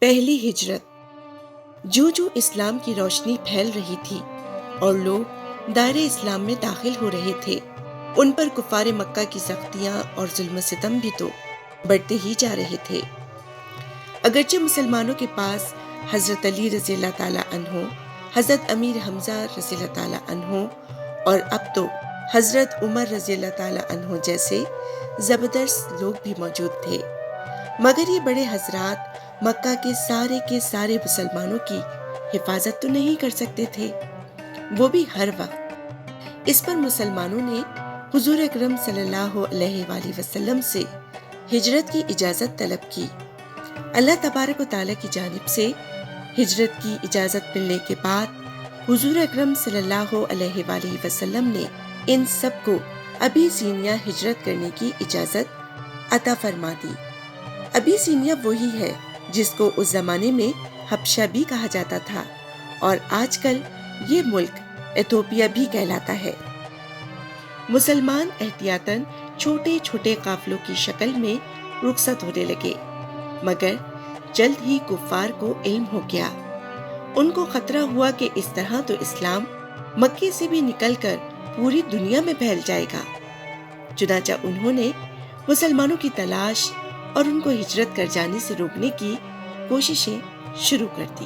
پہلی ہجرت۔ جو اسلام کی روشنی پھیل رہی تھی اور لوگ دائرہ اسلام میں داخل ہو رہے تھے، ان پر کفار مکہ کی سختیاں اور ظلم و ستم بھی تو بڑھتے ہی جا رہے تھے۔ اگرچہ مسلمانوں کے پاس حضرت علی رضی اللہ تعالیٰ عنہ، حضرت امیر حمزہ رضی اللہ تعالیٰ عنہ اور اب تو حضرت عمر رضی اللہ تعالیٰ عنہ جیسے زبردست لوگ بھی موجود تھے، مگر یہ بڑے حضرات مکہ کے سارے مسلمانوں کی حفاظت تو نہیں کر سکتے تھے، وہ بھی ہر وقت۔ اس پر مسلمانوں نے حضور اکرم صلی اللہ علیہ وآلہ وسلم سے ہجرت کی اجازت طلب کی۔ اللہ تبارک و تعالیٰ کی جانب سے ہجرت کی اجازت ملنے کے بعد حضور اکرم صلی اللہ علیہ وآلہ وسلم نے ان سب کو ابیسینیہ ہجرت کرنے کی اجازت عطا فرما دی۔ ابیسینیہ وہی ہے جس کو اس زمانے میں حبشہ بھی کہا جاتا تھا، اور آج کل یہ ملک ایتھوپیا بھی کہلاتا ہے۔ مسلمان احتیاطاً چھوٹے چھوٹے قافلوں کی شکل میں رخصت ہونے لگے، مگر جلد ہی کفار کو علم ہو گیا۔ ان کو خطرہ ہوا کہ اس طرح تو اسلام مکے سے بھی نکل کر پوری دنیا میں پھیل جائے گا، چنانچہ انہوں نے مسلمانوں کی تلاش اور ان کو ہجرت کر جانے سے روکنے کی کوششیں شروع کر دی۔